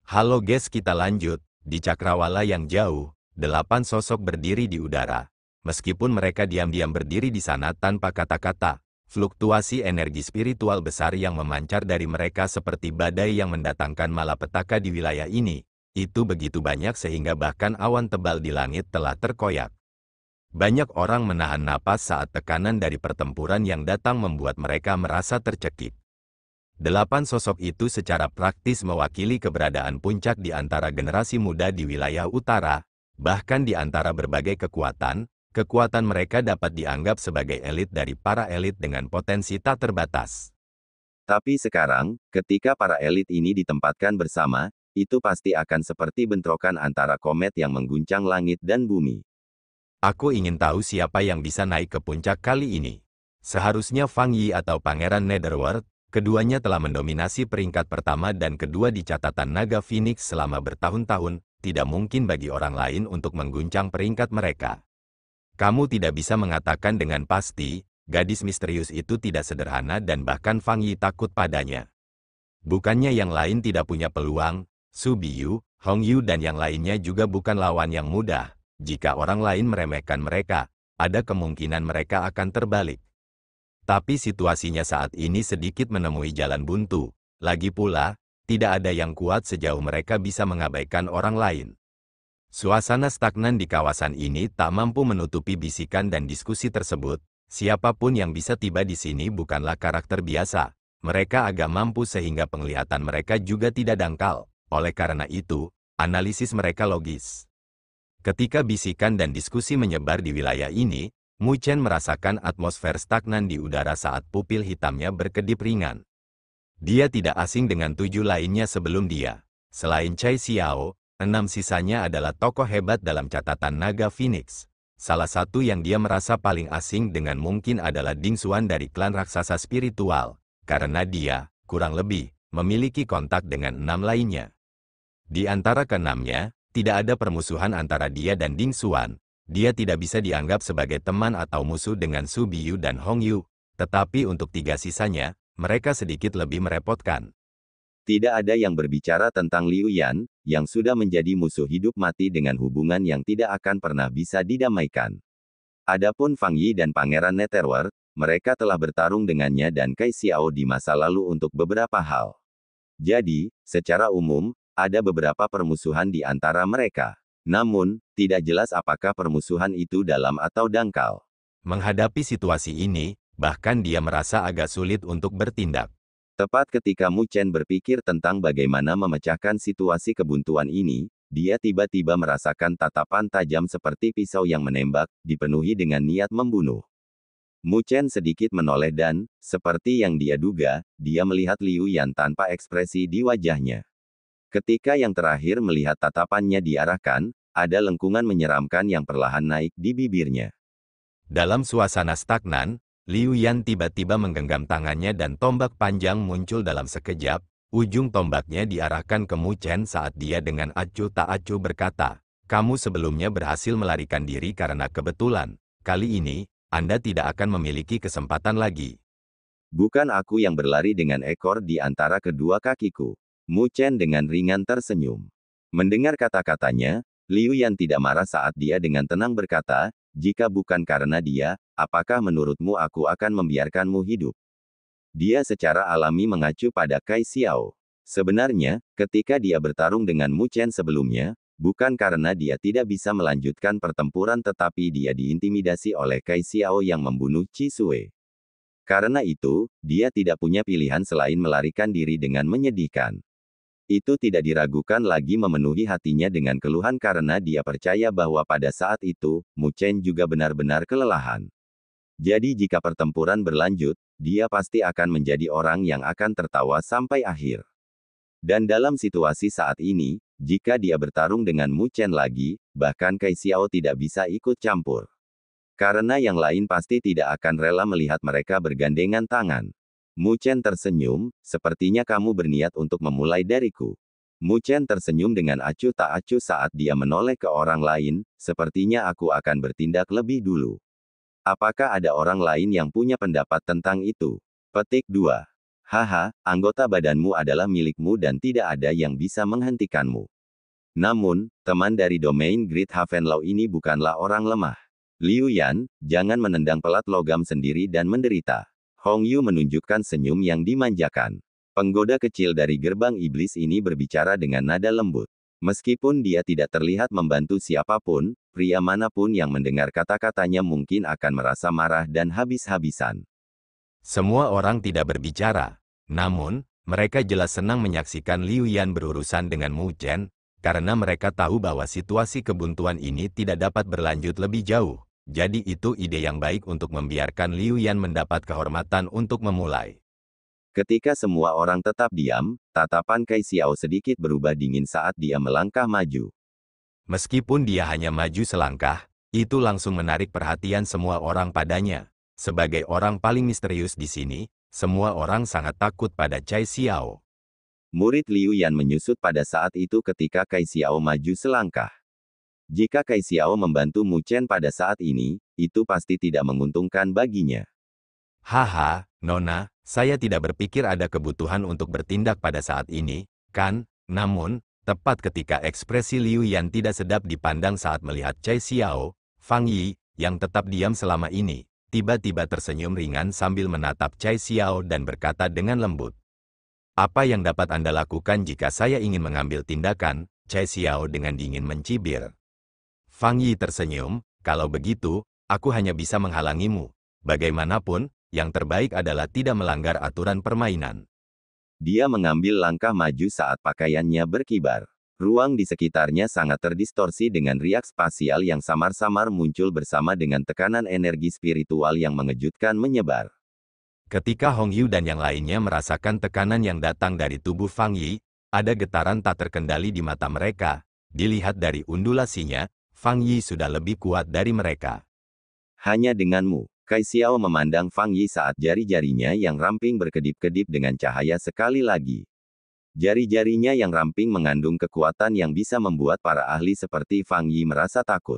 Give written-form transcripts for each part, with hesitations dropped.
Halo guys, kita lanjut. Di cakrawala yang jauh, 8 sosok berdiri di udara. Meskipun mereka diam-diam berdiri di sana tanpa kata-kata, fluktuasi energi spiritual besar yang memancar dari mereka seperti badai yang mendatangkan malapetaka di wilayah ini, itu begitu banyak sehingga bahkan awan tebal di langit telah terkoyak. Banyak orang menahan napas saat tekanan dari pertempuran yang datang membuat mereka merasa tercekik. 8 sosok itu secara praktis mewakili keberadaan puncak di antara generasi muda di wilayah utara, bahkan di antara berbagai kekuatan, kekuatan mereka dapat dianggap sebagai elit dari para elit dengan potensi tak terbatas. Tapi sekarang, ketika para elit ini ditempatkan bersama, itu pasti akan seperti bentrokan antara komet yang mengguncang langit dan bumi. Aku ingin tahu siapa yang bisa naik ke puncak kali ini. Seharusnya Fang Yi atau Pangeran Netherworld. Keduanya telah mendominasi peringkat pertama dan kedua di catatan Naga Phoenix selama bertahun-tahun, tidak mungkin bagi orang lain untuk mengguncang peringkat mereka. Kamu tidak bisa mengatakan dengan pasti, gadis misterius itu tidak sederhana dan bahkan Fang Yi takut padanya. Bukannya yang lain tidak punya peluang, Su Biyu, Hong Yu dan yang lainnya juga bukan lawan yang mudah. Jika orang lain meremehkan mereka, ada kemungkinan mereka akan terbalik. Tapi situasinya saat ini sedikit menemui jalan buntu. Lagi pula, tidak ada yang kuat sejauh mereka bisa mengabaikan orang lain. Suasana stagnan di kawasan ini tak mampu menutupi bisikan dan diskusi tersebut. Siapapun yang bisa tiba di sini bukanlah karakter biasa. Mereka agak mampu sehingga penglihatan mereka juga tidak dangkal. Oleh karena itu, analisis mereka logis. Ketika bisikan dan diskusi menyebar di wilayah ini, Mu Chen merasakan atmosfer stagnan di udara saat pupil hitamnya berkedip ringan. Dia tidak asing dengan 7 lainnya sebelum dia. Selain Cai Xiao, 6 sisanya adalah tokoh hebat dalam catatan Naga Phoenix. Salah satu yang dia merasa paling asing dengan mungkin adalah Ding Xuan dari klan raksasa spiritual, karena dia, kurang lebih, memiliki kontak dengan 6 lainnya. Di antara keenamnya, tidak ada permusuhan antara dia dan Ding Xuan. Dia tidak bisa dianggap sebagai teman atau musuh dengan Su Biyu dan Hong Yu, tetapi untuk 3 sisanya, mereka sedikit lebih merepotkan. Tidak ada yang berbicara tentang Liu Yan, yang sudah menjadi musuh hidup mati dengan hubungan yang tidak akan pernah bisa didamaikan. Adapun Fang Yi dan Pangeran Netherworld, mereka telah bertarung dengannya dan Cai Xiao di masa lalu untuk beberapa hal. Jadi, secara umum, ada beberapa permusuhan di antara mereka. Namun, tidak jelas apakah permusuhan itu dalam atau dangkal. Menghadapi situasi ini, bahkan dia merasa agak sulit untuk bertindak. Tepat ketika Mu Chen berpikir tentang bagaimana memecahkan situasi kebuntuan ini, dia tiba-tiba merasakan tatapan tajam seperti pisau yang menembak, dipenuhi dengan niat membunuh. Mu Chen sedikit menoleh dan, seperti yang dia duga, dia melihat Liu Yan tanpa ekspresi di wajahnya. Ketika yang terakhir melihat tatapannya diarahkan, ada lengkungan menyeramkan yang perlahan naik di bibirnya. Dalam suasana stagnan, Liu Yan tiba-tiba menggenggam tangannya dan tombak panjang muncul dalam sekejap. Ujung tombaknya diarahkan ke Mu Chen saat dia dengan acuh tak acuh berkata, "Kamu sebelumnya berhasil melarikan diri karena kebetulan. Kali ini, Anda tidak akan memiliki kesempatan lagi." Bukan aku yang berlari dengan ekor di antara kedua kakiku. Mu Chen dengan ringan tersenyum. Mendengar kata-katanya, Liu Yan tidak marah saat dia dengan tenang berkata, "Jika bukan karena dia, apakah menurutmu aku akan membiarkanmu hidup?" Dia secara alami mengacu pada Cai Xiao. Sebenarnya, ketika dia bertarung dengan Mu Chen sebelumnya, bukan karena dia tidak bisa melanjutkan pertempuran tetapi dia diintimidasi oleh Cai Xiao yang membunuh Qi Sui. Karena itu, dia tidak punya pilihan selain melarikan diri dengan menyedihkan. Itu tidak diragukan lagi memenuhi hatinya dengan keluhan karena dia percaya bahwa pada saat itu, Mu Chen juga benar-benar kelelahan. Jadi jika pertempuran berlanjut, dia pasti akan menjadi orang yang akan tertawa sampai akhir. Dan dalam situasi saat ini, jika dia bertarung dengan Mu Chen lagi, bahkan Cai Xiao tidak bisa ikut campur. Karena yang lain pasti tidak akan rela melihat mereka bergandengan tangan. Mu Chen tersenyum, "Sepertinya kamu berniat untuk memulai dariku." Mu Chen tersenyum dengan acuh tak acuh saat dia menoleh ke orang lain, "Sepertinya aku akan bertindak lebih dulu. Apakah ada orang lain yang punya pendapat tentang itu?" Petik 2. Haha, anggota badanmu adalah milikmu dan tidak ada yang bisa menghentikanmu. Namun, teman dari domain Great Havenlaw ini bukanlah orang lemah. Liu Yan, jangan menendang pelat logam sendiri dan menderita. Hong Yu menunjukkan senyum yang dimanjakan. Penggoda kecil dari gerbang iblis ini berbicara dengan nada lembut. Meskipun dia tidak terlihat membantu siapapun, pria manapun yang mendengar kata-katanya mungkin akan merasa marah dan habis-habisan. Semua orang tidak berbicara. Namun, mereka jelas senang menyaksikan Liu Yan berurusan dengan Mu Chen, karena mereka tahu bahwa situasi kebuntuan ini tidak dapat berlanjut lebih jauh. Jadi itu ide yang baik untuk membiarkan Liu Yan mendapat kehormatan untuk memulai. Ketika semua orang tetap diam, tatapan Kai Xiao sedikit berubah dingin saat dia melangkah maju. Meskipun dia hanya maju selangkah, itu langsung menarik perhatian semua orang padanya. Sebagai orang paling misterius di sini, semua orang sangat takut pada Cai Xiao. Murid Liu Yan menyusut pada saat itu ketika Kai Xiao maju selangkah. Jika Kai Xiao membantu Mu Chen pada saat ini, itu pasti tidak menguntungkan baginya. Haha, Nona, saya tidak berpikir ada kebutuhan untuk bertindak pada saat ini, kan? Namun, tepat ketika ekspresi Liu Yan tidak sedap dipandang saat melihat Cai Xiao, Fang Yi, yang tetap diam selama ini, tiba-tiba tersenyum ringan sambil menatap Cai Xiao dan berkata dengan lembut. Apa yang dapat Anda lakukan jika saya ingin mengambil tindakan? Cai Xiao dengan dingin mencibir. Fang Yi tersenyum, kalau begitu, aku hanya bisa menghalangimu. Bagaimanapun, yang terbaik adalah tidak melanggar aturan permainan. Dia mengambil langkah maju saat pakaiannya berkibar. Ruang di sekitarnya sangat terdistorsi dengan riak spasial yang samar-samar muncul bersama dengan tekanan energi spiritual yang mengejutkan menyebar. Ketika Hong Yu dan yang lainnya merasakan tekanan yang datang dari tubuh Fang Yi, ada getaran tak terkendali di mata mereka. Dilihat dari undulasinya, Fang Yi sudah lebih kuat dari mereka. Hanya denganmu. Kai Xiao memandang Fang Yi saat jari-jarinya yang ramping berkedip-kedip dengan cahaya sekali lagi. Jari-jarinya yang ramping mengandung kekuatan yang bisa membuat para ahli seperti Fang Yi merasa takut.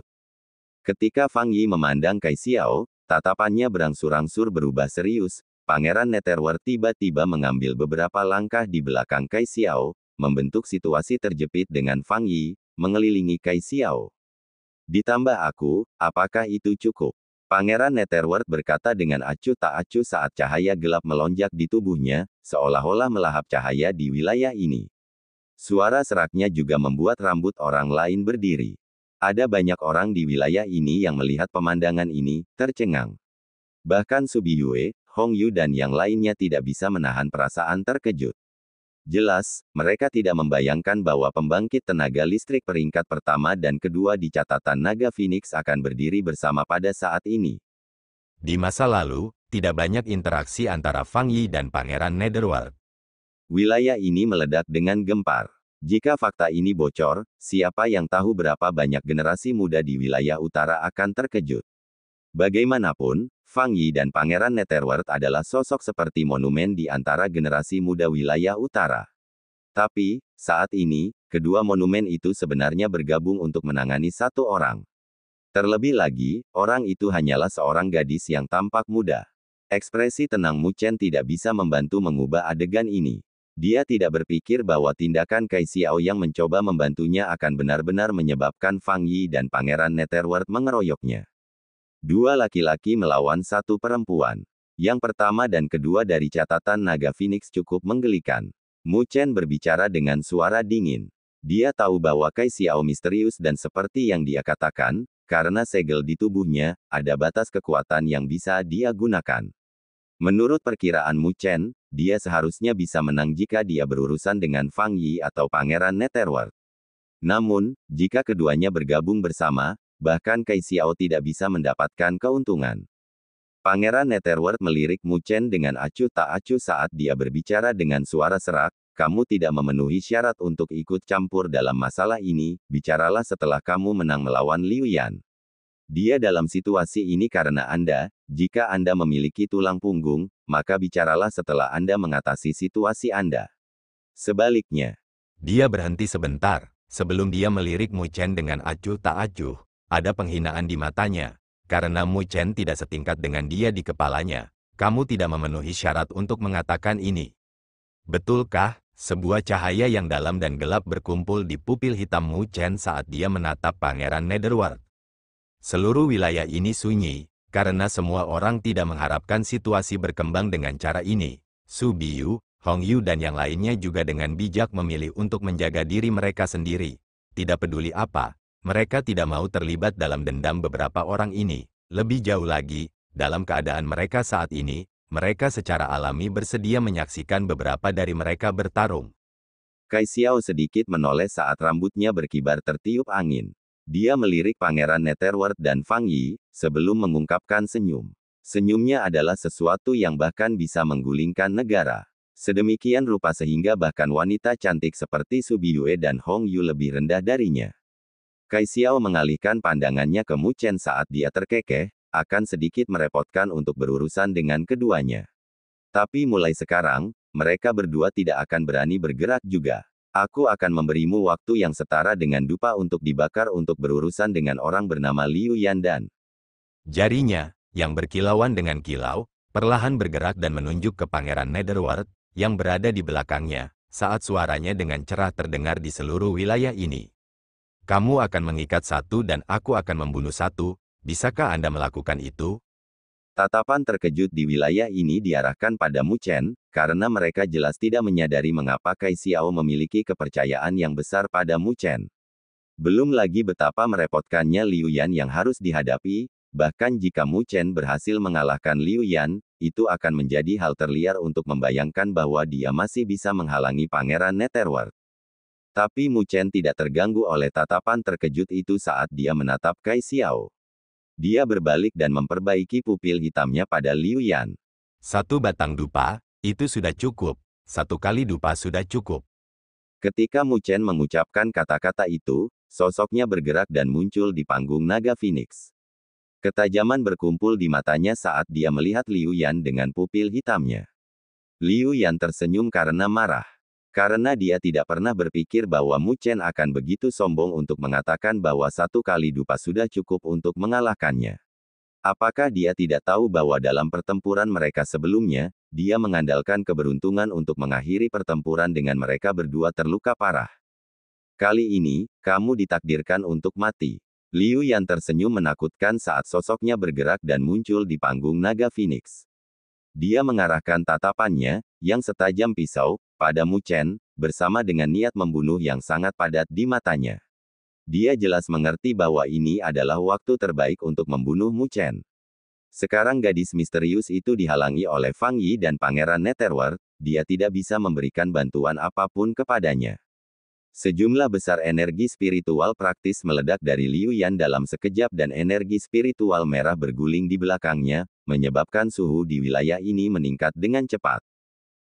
Ketika Fang Yi memandang Kai Xiao, tatapannya berangsur-angsur berubah serius. Pangeran Netherworld tiba-tiba mengambil beberapa langkah di belakang Kai Xiao, membentuk situasi terjepit dengan Fang Yi, mengelilingi Kai Xiao. Ditambah aku, apakah itu cukup? Pangeran Netherworld berkata dengan acuh tak acuh saat cahaya gelap melonjak di tubuhnya, seolah-olah melahap cahaya di wilayah ini. Suara seraknya juga membuat rambut orang lain berdiri. Ada banyak orang di wilayah ini yang melihat pemandangan ini, tercengang. Bahkan Subiyue, Hong Yu dan yang lainnya tidak bisa menahan perasaan terkejut. Jelas, mereka tidak membayangkan bahwa pembangkit tenaga listrik peringkat pertama dan kedua di catatan Naga Phoenix akan berdiri bersama pada saat ini. Di masa lalu, tidak banyak interaksi antara Fang Yi dan Pangeran Netherworld. Wilayah ini meledak dengan gempar. Jika fakta ini bocor, siapa yang tahu berapa banyak generasi muda di wilayah utara akan terkejut. Bagaimanapun, Fang Yi dan Pangeran Netherworld adalah sosok seperti monumen di antara generasi muda wilayah utara. Tapi, saat ini, kedua monumen itu sebenarnya bergabung untuk menangani satu orang. Terlebih lagi, orang itu hanyalah seorang gadis yang tampak muda. Ekspresi tenang Mu Chen tidak bisa membantu mengubah adegan ini. Dia tidak berpikir bahwa tindakan Kai Xiao yang mencoba membantunya akan benar-benar menyebabkan Fang Yi dan Pangeran Netherworld mengeroyoknya. Dua laki-laki melawan satu perempuan. Yang pertama dan kedua dari catatan Naga Phoenix cukup menggelikan. Mu Chen berbicara dengan suara dingin. Dia tahu bahwa Kai Xiao misterius dan seperti yang dia katakan, karena segel di tubuhnya, ada batas kekuatan yang bisa dia gunakan. Menurut perkiraan Mu Chen, dia seharusnya bisa menang jika dia berurusan dengan Fang Yi atau Pangeran Netherworld. Namun, jika keduanya bergabung bersama, bahkan Kai Xiao tidak bisa mendapatkan keuntungan. Pangeran Netherworld melirik Mu Chen dengan acuh tak acuh saat dia berbicara dengan suara serak, kamu tidak memenuhi syarat untuk ikut campur dalam masalah ini, bicaralah setelah kamu menang melawan Liu Yan. Dia dalam situasi ini karena Anda, jika Anda memiliki tulang punggung, maka bicaralah setelah Anda mengatasi situasi Anda. Sebaliknya, dia berhenti sebentar, sebelum dia melirik Mu Chen dengan acuh tak acuh. Ada penghinaan di matanya, karena Mu Chen tidak setingkat dengan dia di kepalanya. Kamu tidak memenuhi syarat untuk mengatakan ini. Betulkah? Sebuah cahaya yang dalam dan gelap berkumpul di pupil hitam Mu Chen saat dia menatap Pangeran Netherworld. Seluruh wilayah ini sunyi, karena semua orang tidak mengharapkan situasi berkembang dengan cara ini. Su Biyu, Hong Yu dan yang lainnya juga dengan bijak memilih untuk menjaga diri mereka sendiri. Tidak peduli apa, mereka tidak mau terlibat dalam dendam beberapa orang ini. Lebih jauh lagi, dalam keadaan mereka saat ini, mereka secara alami bersedia menyaksikan beberapa dari mereka bertarung. Kai Xiao sedikit menoleh saat rambutnya berkibar tertiup angin. Dia melirik Pangeran Netherworld dan Fang Yi, sebelum mengungkapkan senyum. Senyumnya adalah sesuatu yang bahkan bisa menggulingkan negara. Sedemikian rupa sehingga bahkan wanita cantik seperti Su Biyue dan Hong Yu lebih rendah darinya. Kai Xiao mengalihkan pandangannya ke Mu Chen saat dia terkekeh, akan sedikit merepotkan untuk berurusan dengan keduanya. Tapi mulai sekarang, mereka berdua tidak akan berani bergerak juga. Aku akan memberimu waktu yang setara dengan dupa untuk dibakar untuk berurusan dengan orang bernama Liu Yan dan jarinya, yang berkilauan dengan kilau, perlahan bergerak dan menunjuk ke Pangeran Netherworld, yang berada di belakangnya, saat suaranya dengan cerah terdengar di seluruh wilayah ini. Kamu akan mengikat satu dan aku akan membunuh satu, bisakah Anda melakukan itu? Tatapan terkejut di wilayah ini diarahkan pada Mu Chen, karena mereka jelas tidak menyadari mengapa Kai Xiao memiliki kepercayaan yang besar pada Mu Chen. Belum lagi betapa merepotkannya Liu Yan yang harus dihadapi, bahkan jika Mu Chen berhasil mengalahkan Liu Yan, itu akan menjadi hal terliar untuk membayangkan bahwa dia masih bisa menghalangi Pangeran Netherworld. Tapi Mu Chen tidak terganggu oleh tatapan terkejut itu saat dia menatap Kai Xiao. Dia berbalik dan memperbaiki pupil hitamnya pada Liu Yan. Satu batang dupa, itu sudah cukup. Satu kali dupa sudah cukup. Ketika Mu Chen mengucapkan kata-kata itu, sosoknya bergerak dan muncul di panggung naga Phoenix. Ketajaman berkumpul di matanya saat dia melihat Liu Yan dengan pupil hitamnya. Liu Yan tersenyum karena marah. Karena dia tidak pernah berpikir bahwa Mu Chen akan begitu sombong untuk mengatakan bahwa satu kali dupa sudah cukup untuk mengalahkannya. Apakah dia tidak tahu bahwa dalam pertempuran mereka sebelumnya, dia mengandalkan keberuntungan untuk mengakhiri pertempuran dengan mereka berdua terluka parah. Kali ini, kamu ditakdirkan untuk mati. Liu Yan tersenyum menakutkan saat sosoknya bergerak dan muncul di panggung naga Phoenix. Dia mengarahkan tatapannya, yang setajam pisau, pada Mu Chen, bersama dengan niat membunuh yang sangat padat di matanya. Dia jelas mengerti bahwa ini adalah waktu terbaik untuk membunuh Mu Chen. Sekarang gadis misterius itu dihalangi oleh Fang Yi dan Pangeran Netherworld, dia tidak bisa memberikan bantuan apapun kepadanya. Sejumlah besar energi spiritual praktis meledak dari Liu Yan dalam sekejap dan energi spiritual merah berguling di belakangnya, menyebabkan suhu di wilayah ini meningkat dengan cepat.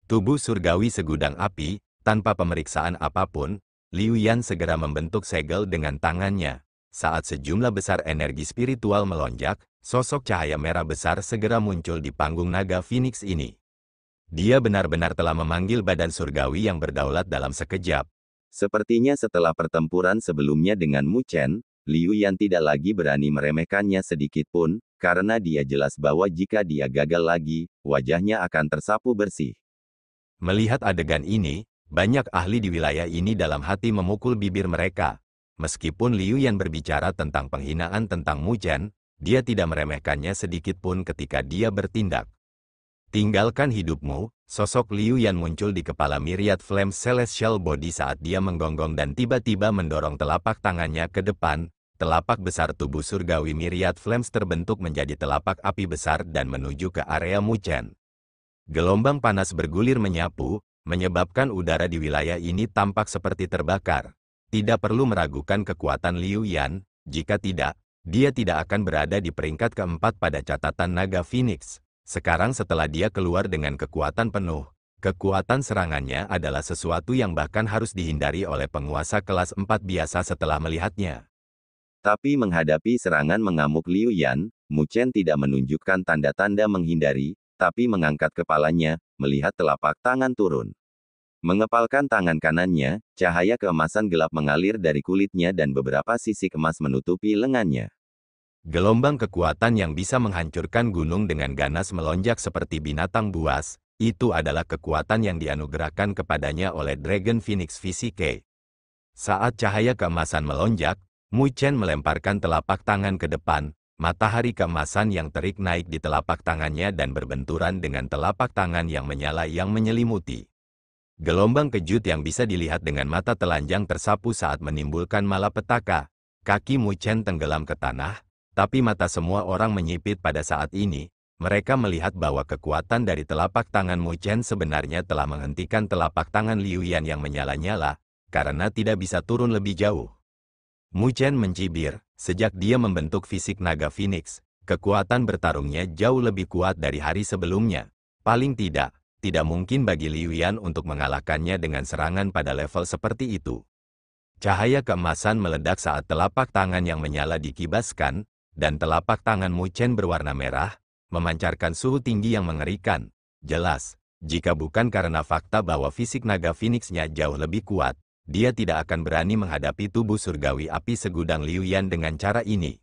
Tubuh surgawi segudang api, tanpa pemeriksaan apapun, Liu Yan segera membentuk segel dengan tangannya. Saat sejumlah besar energi spiritual melonjak, sosok cahaya merah besar segera muncul di panggung naga Phoenix ini. Dia benar-benar telah memanggil badan surgawi yang berdaulat dalam sekejap. Sepertinya setelah pertempuran sebelumnya dengan Mu Chen, Liu Yan tidak lagi berani meremehkannya sedikit pun, karena dia jelas bahwa jika dia gagal lagi, wajahnya akan tersapu bersih. Melihat adegan ini, banyak ahli di wilayah ini dalam hati memukul bibir mereka. Meskipun Liu Yan berbicara tentang penghinaan tentang Mu Chen, dia tidak meremehkannya sedikit pun ketika dia bertindak. Tinggalkan hidupmu, sosok Liu Yan muncul di kepala Myriad Flame Celestial Body saat dia menggonggong dan tiba-tiba mendorong telapak tangannya ke depan. Telapak besar tubuh surgawi Myriad Flames terbentuk menjadi telapak api besar dan menuju ke area Mu Chen. Gelombang panas bergulir menyapu, menyebabkan udara di wilayah ini tampak seperti terbakar. Tidak perlu meragukan kekuatan Liu Yan, jika tidak, dia tidak akan berada di peringkat keempat pada catatan naga Phoenix. Sekarang setelah dia keluar dengan kekuatan penuh, kekuatan serangannya adalah sesuatu yang bahkan harus dihindari oleh penguasa kelas 4 biasa setelah melihatnya. Tapi menghadapi serangan mengamuk Liu Yan, Mu Chen tidak menunjukkan tanda-tanda menghindari, tapi mengangkat kepalanya, melihat telapak tangan turun. Mengepalkan tangan kanannya, cahaya keemasan gelap mengalir dari kulitnya dan beberapa sisik emas menutupi lengannya. Gelombang kekuatan yang bisa menghancurkan gunung dengan ganas melonjak seperti binatang buas, Itu adalah kekuatan yang dianugerahkan kepadanya oleh Dragon Phoenix Physique. Saat cahaya keemasan melonjak, Mu Chen melemparkan telapak tangan ke depan, matahari keemasan yang terik naik di telapak tangannya dan berbenturan dengan telapak tangan yang menyala yang menyelimuti. Gelombang kejut yang bisa dilihat dengan mata telanjang tersapu saat menimbulkan malapetaka. Kaki Mu Chen tenggelam ke tanah, tapi mata semua orang menyipit pada saat ini. Mereka melihat bahwa kekuatan dari telapak tangan Mu Chen sebenarnya telah menghentikan telapak tangan Liu Yan yang menyala-nyala, karena tidak bisa turun lebih jauh. Mu Chen mencibir, sejak dia membentuk fisik naga Phoenix, kekuatan bertarungnya jauh lebih kuat dari hari sebelumnya. Paling tidak mungkin bagi Liu Yan untuk mengalahkannya dengan serangan pada level seperti itu. Cahaya keemasan meledak saat telapak tangan yang menyala dikibaskan, dan telapak tangan Mu Chen berwarna merah, memancarkan suhu tinggi yang mengerikan. Jelas, jika bukan karena fakta bahwa fisik naga Phoenix-nya jauh lebih kuat, dia tidak akan berani menghadapi tubuh surgawi api segudang Liu Yan dengan cara ini.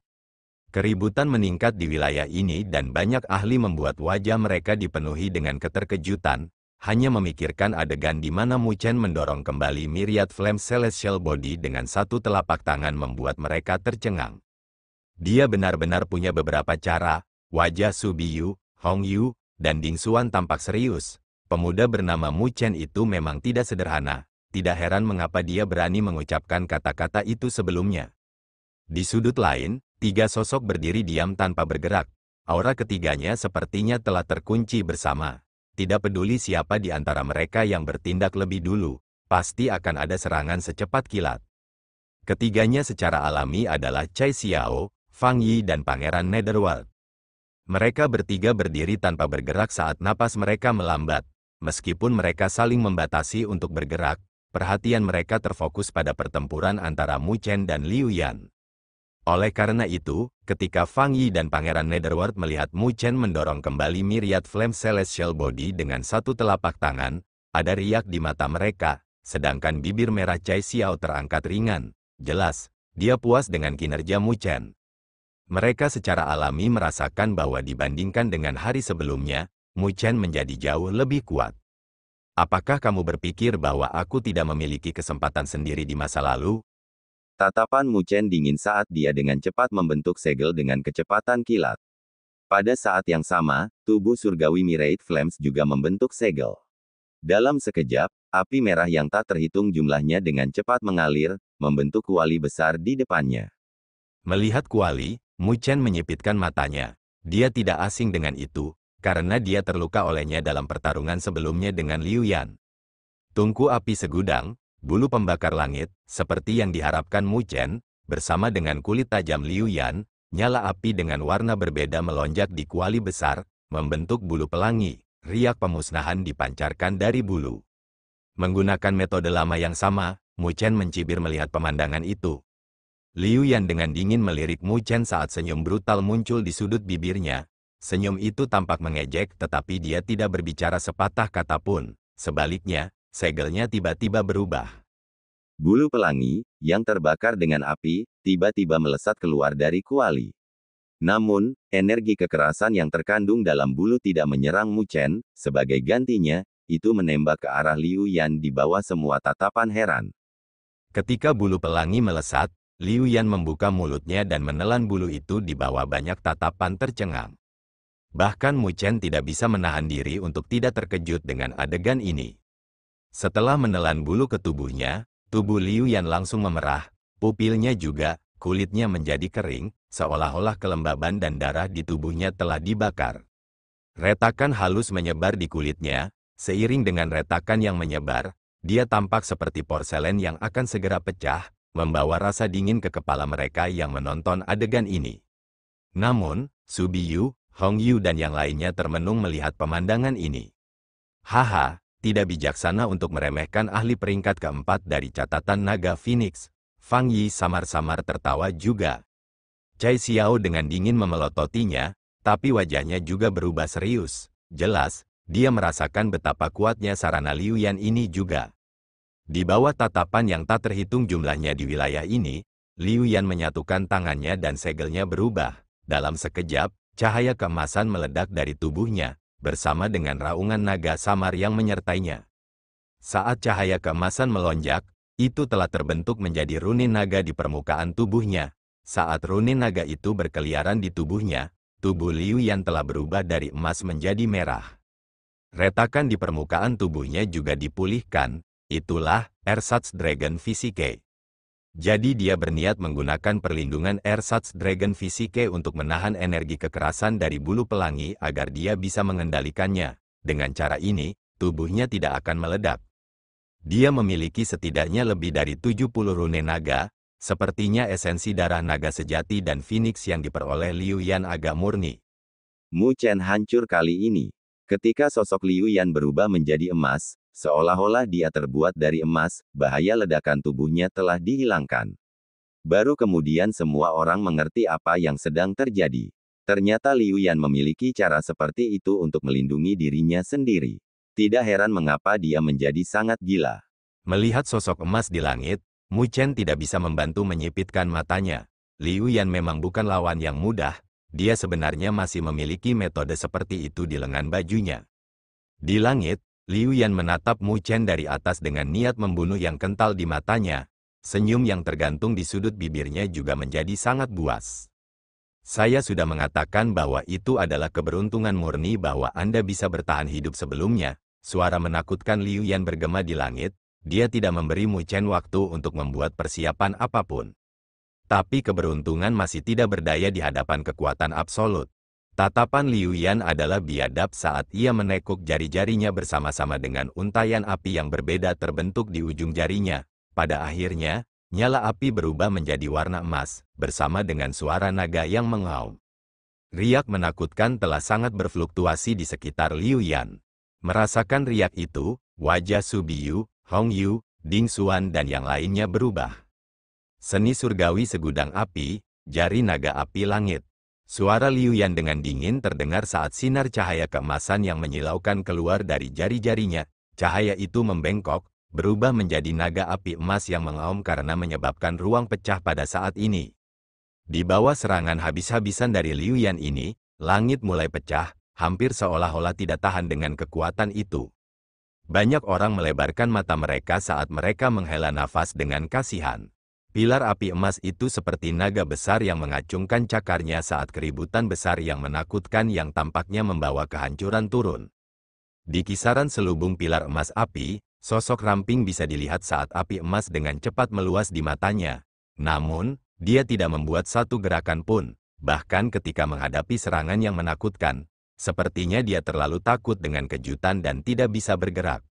Keributan meningkat di wilayah ini dan banyak ahli membuat wajah mereka dipenuhi dengan keterkejutan, hanya memikirkan adegan di mana Mu Chen mendorong kembali Myriad Flame Celestial Body dengan satu telapak tangan membuat mereka tercengang. Dia benar-benar punya beberapa cara. Wajah Su Biyu, Hong Yu, dan Ding Xuan tampak serius. Pemuda bernama Mu Chen itu memang tidak sederhana. Tidak heran mengapa dia berani mengucapkan kata-kata itu sebelumnya. Di sudut lain, tiga sosok berdiri diam tanpa bergerak. Aura ketiganya sepertinya telah terkunci bersama. Tidak peduli siapa di antara mereka yang bertindak lebih dulu, pasti akan ada serangan secepat kilat. Ketiganya secara alami adalah Cai Xiao, Fang Yi dan Pangeran Netherworld. Mereka bertiga berdiri tanpa bergerak saat napas mereka melambat. Meskipun mereka saling membatasi untuk bergerak, perhatian mereka terfokus pada pertempuran antara Mu Chen dan Liu Yan. Oleh karena itu, ketika Fang Yi dan Pangeran Netherworld melihat Mu Chen mendorong kembali Myriad Flame Celestial Body dengan satu telapak tangan, ada riak di mata mereka, sedangkan bibir merah Cai Xiao terangkat ringan. Jelas, dia puas dengan kinerja Mu Chen. Mereka secara alami merasakan bahwa dibandingkan dengan hari sebelumnya, Mu Chen menjadi jauh lebih kuat. Apakah kamu berpikir bahwa aku tidak memiliki kesempatan sendiri di masa lalu? Tatapan Mu Chen dingin saat dia dengan cepat membentuk segel dengan kecepatan kilat. Pada saat yang sama, tubuh surgawi Myriad Flames juga membentuk segel. Dalam sekejap, api merah yang tak terhitung jumlahnya dengan cepat mengalir, membentuk kuali besar di depannya. Melihat kuali, Mu Chen menyipitkan matanya. Dia tidak asing dengan itu, karena dia terluka olehnya dalam pertarungan sebelumnya dengan Liu Yan. Tungku api segudang, bulu pembakar langit, seperti yang diharapkan Mu Chen, bersama dengan kulit tajam Liu Yan, nyala api dengan warna berbeda melonjak di kuali besar, membentuk bulu pelangi. Riak pemusnahan dipancarkan dari bulu. Menggunakan metode lama yang sama, Mu Chen mencibir melihat pemandangan itu. Liu Yan dengan dingin melirik Mu Chen saat senyum brutal muncul di sudut bibirnya. Senyum itu tampak mengejek tetapi dia tidak berbicara sepatah kata pun. Sebaliknya, segelnya tiba-tiba berubah. Bulu pelangi, yang terbakar dengan api, tiba-tiba melesat keluar dari kuali. Namun, energi kekerasan yang terkandung dalam bulu tidak menyerang Mu Chen, sebagai gantinya, itu menembak ke arah Liu Yan di bawah semua tatapan heran. Ketika bulu pelangi melesat, Liu Yan membuka mulutnya dan menelan bulu itu di bawah banyak tatapan tercengang. Bahkan Mu Chen tidak bisa menahan diri untuk tidak terkejut dengan adegan ini. Setelah menelan bulu ke tubuhnya, tubuh Liu Yan langsung memerah, pupilnya juga, kulitnya menjadi kering, seolah-olah kelembaban dan darah di tubuhnya telah dibakar. Retakan halus menyebar di kulitnya, seiring dengan retakan yang menyebar, dia tampak seperti porselen yang akan segera pecah, membawa rasa dingin ke kepala mereka yang menonton adegan ini. Namun, Su Biyu, Hong Yu dan yang lainnya termenung melihat pemandangan ini. Haha, tidak bijaksana untuk meremehkan ahli peringkat keempat dari catatan naga Phoenix. Fang Yi samar-samar tertawa juga. Cai Xiao dengan dingin memelototinya, tapi wajahnya juga berubah serius. Jelas, dia merasakan betapa kuatnya sarana Liu Yan ini juga. Di bawah tatapan yang tak terhitung jumlahnya di wilayah ini, Liu Yan menyatukan tangannya dan segelnya berubah. Dalam sekejap, cahaya keemasan meledak dari tubuhnya, bersama dengan raungan naga samar yang menyertainya. Saat cahaya keemasan melonjak, itu telah terbentuk menjadi runin naga di permukaan tubuhnya. Saat runin naga itu berkeliaran di tubuhnya, tubuh Liu Yan telah berubah dari emas menjadi merah. Retakan di permukaan tubuhnya juga dipulihkan, itulah Ersatz Dragon Physique. Jadi dia berniat menggunakan perlindungan Ersatz Dragon Physique untuk menahan energi kekerasan dari bulu pelangi agar dia bisa mengendalikannya. Dengan cara ini, tubuhnya tidak akan meledak. Dia memiliki setidaknya lebih dari 70 rune naga, sepertinya esensi darah naga sejati dan Phoenix yang diperoleh Liu Yan agak murni. Mu Chen hancur kali ini. Ketika sosok Liu Yan berubah menjadi emas, seolah-olah dia terbuat dari emas, bahaya ledakan tubuhnya telah dihilangkan. Baru kemudian semua orang mengerti apa yang sedang terjadi. Ternyata Liu Yan memiliki cara seperti itu untuk melindungi dirinya sendiri. Tidak heran mengapa dia menjadi sangat gila. Melihat sosok emas di langit, Mu Chen tidak bisa membantu menyipitkan matanya. Liu Yan memang bukan lawan yang mudah. Dia sebenarnya masih memiliki metode seperti itu di lengan bajunya. Di langit, Liu Yan menatap Mu Chen dari atas dengan niat membunuh yang kental di matanya. Senyum yang tergantung di sudut bibirnya juga menjadi sangat buas. Saya sudah mengatakan bahwa itu adalah keberuntungan murni bahwa Anda bisa bertahan hidup sebelumnya. Suara menakutkan Liu Yan bergema di langit. Dia tidak memberi Mu Chen waktu untuk membuat persiapan apapun. Tapi keberuntungan masih tidak berdaya di hadapan kekuatan absolut. Tatapan Liu Yan adalah biadab saat ia menekuk jari-jarinya bersama-sama dengan untaian api yang berbeda terbentuk di ujung jarinya. Pada akhirnya, nyala api berubah menjadi warna emas, bersama dengan suara naga yang mengaum. Riak menakutkan telah sangat berfluktuasi di sekitar Liu Yan. Merasakan riak itu, wajah Su Biyu, Hong Yu, Ding Xuan dan yang lainnya berubah. Seni surgawi segudang api, jari naga api langit. Suara Liu Yan dengan dingin terdengar saat sinar cahaya keemasan yang menyilaukan keluar dari jari-jarinya. Cahaya itu membengkok, berubah menjadi naga api emas yang mengaum karena menyebabkan ruang pecah pada saat ini. Di bawah serangan habis-habisan dari Liu Yan ini, langit mulai pecah, hampir seolah-olah tidak tahan dengan kekuatan itu. Banyak orang melebarkan mata mereka saat mereka menghela nafas dengan kasihan. Pilar api emas itu seperti naga besar yang mengacungkan cakarnya saat keributan besar yang menakutkan yang tampaknya membawa kehancuran turun. Di kisaran selubung pilar emas api, sosok ramping bisa dilihat saat api emas dengan cepat meluas di matanya. Namun, dia tidak membuat satu gerakan pun, bahkan ketika menghadapi serangan yang menakutkan. Sepertinya dia terlalu takut dengan kejutan dan tidak bisa bergerak.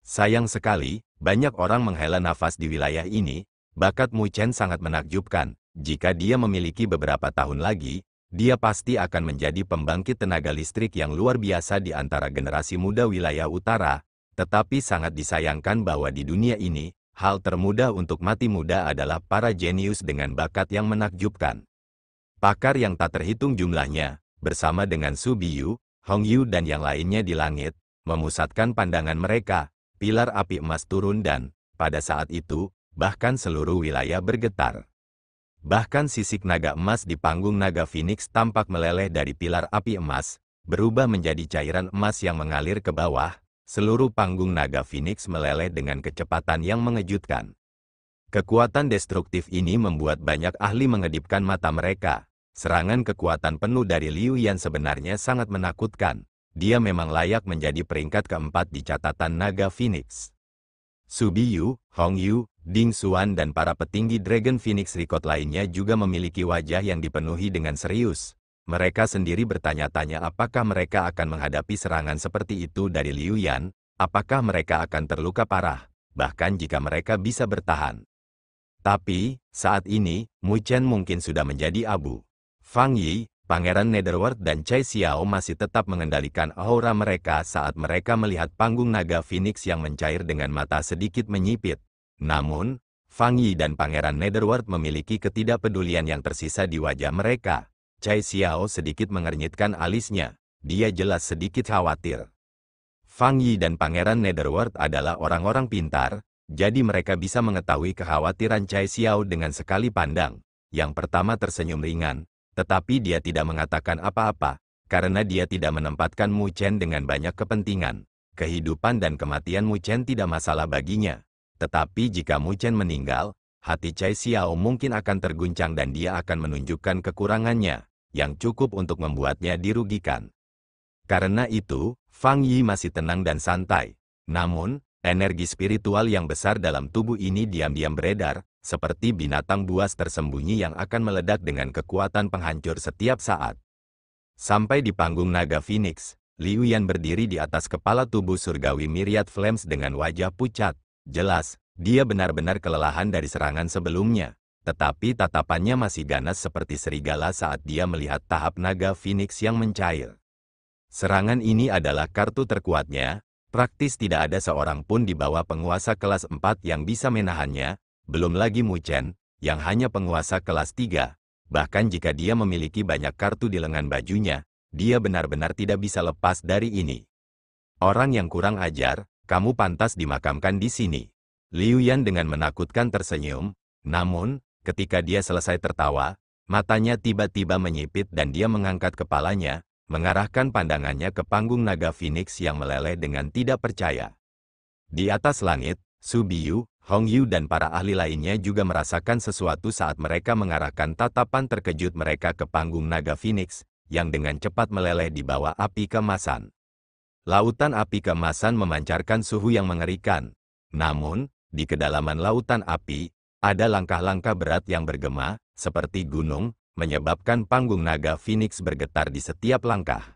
Sayang sekali, banyak orang menghela nafas di wilayah ini. Bakat Mu Chen sangat menakjubkan. Jika dia memiliki beberapa tahun lagi, dia pasti akan menjadi pembangkit tenaga listrik yang luar biasa di antara generasi muda wilayah utara. Tetapi sangat disayangkan bahwa di dunia ini, hal termudah untuk mati muda adalah para jenius dengan bakat yang menakjubkan. Pakar yang tak terhitung jumlahnya, bersama dengan Su Biyu, Hong Yu dan yang lainnya di langit, memusatkan pandangan mereka. Pilar api emas turun dan, pada saat itu, bahkan seluruh wilayah bergetar. Bahkan sisik naga emas di panggung naga Phoenix tampak meleleh dari pilar api emas, berubah menjadi cairan emas yang mengalir ke bawah. Seluruh panggung naga Phoenix meleleh dengan kecepatan yang mengejutkan. Kekuatan destruktif ini membuat banyak ahli mengedipkan mata mereka. Serangan kekuatan penuh dari Liu Yan sebenarnya sangat menakutkan. Dia memang layak menjadi peringkat keempat di catatan naga Phoenix. Su Biyu, Hong Yu, Ding Xuan dan para petinggi Dragon Phoenix Record lainnya juga memiliki wajah yang dipenuhi dengan serius. Mereka sendiri bertanya-tanya apakah mereka akan menghadapi serangan seperti itu dari Liu Yan, apakah mereka akan terluka parah, bahkan jika mereka bisa bertahan. Tapi, saat ini, Mu Chen mungkin sudah menjadi abu. Fang Yi, Pangeran Netherworld dan Chai Xiao masih tetap mengendalikan aura mereka saat mereka melihat panggung naga Phoenix yang mencair dengan mata sedikit menyipit. Namun, Fang Yi dan Pangeran Netherworld memiliki ketidakpedulian yang tersisa di wajah mereka. Chai Xiao sedikit mengernyitkan alisnya. Dia jelas sedikit khawatir. Fang Yi dan Pangeran Netherworld adalah orang-orang pintar, jadi mereka bisa mengetahui kekhawatiran Chai Xiao dengan sekali pandang. Yang pertama tersenyum ringan, tetapi dia tidak mengatakan apa-apa. karena dia tidak menempatkan Mu Chen dengan banyak kepentingan. Kehidupan dan kematian Mu Chen tidak masalah baginya. Tetapi jika Mu Chen meninggal, hati Cai Xiao mungkin akan terguncang dan dia akan menunjukkan kekurangannya, yang cukup untuk membuatnya dirugikan. Karena itu, Fang Yi masih tenang dan santai. Namun, energi spiritual yang besar dalam tubuh ini diam-diam beredar, seperti binatang buas tersembunyi yang akan meledak dengan kekuatan penghancur setiap saat. Sampai di panggung naga Phoenix, Liu Yan berdiri di atas kepala tubuh surgawi Myriad Flames dengan wajah pucat. Jelas, dia benar-benar kelelahan dari serangan sebelumnya, tetapi tatapannya masih ganas seperti serigala saat dia melihat tahap naga Phoenix yang mencair. Serangan ini adalah kartu terkuatnya, praktis tidak ada seorang pun di bawah penguasa kelas 4 yang bisa menahannya, belum lagi Mu Chen, yang hanya penguasa kelas 3. Bahkan jika dia memiliki banyak kartu di lengan bajunya, dia benar-benar tidak bisa lepas dari ini. Orang yang kurang ajar, kamu pantas dimakamkan di sini. Liu Yan dengan menakutkan tersenyum, namun, ketika dia selesai tertawa, matanya tiba-tiba menyipit dan dia mengangkat kepalanya, mengarahkan pandangannya ke panggung naga Phoenix yang meleleh dengan tidak percaya. Di atas langit, Su Biyu, Hong Yu dan para ahli lainnya juga merasakan sesuatu saat mereka mengarahkan tatapan terkejut mereka ke panggung naga Phoenix, yang dengan cepat meleleh di bawah api keemasan. Lautan api keemasan memancarkan suhu yang mengerikan. Namun, di kedalaman lautan api, ada langkah-langkah berat yang bergema, seperti gunung, menyebabkan panggung naga Phoenix bergetar di setiap langkah.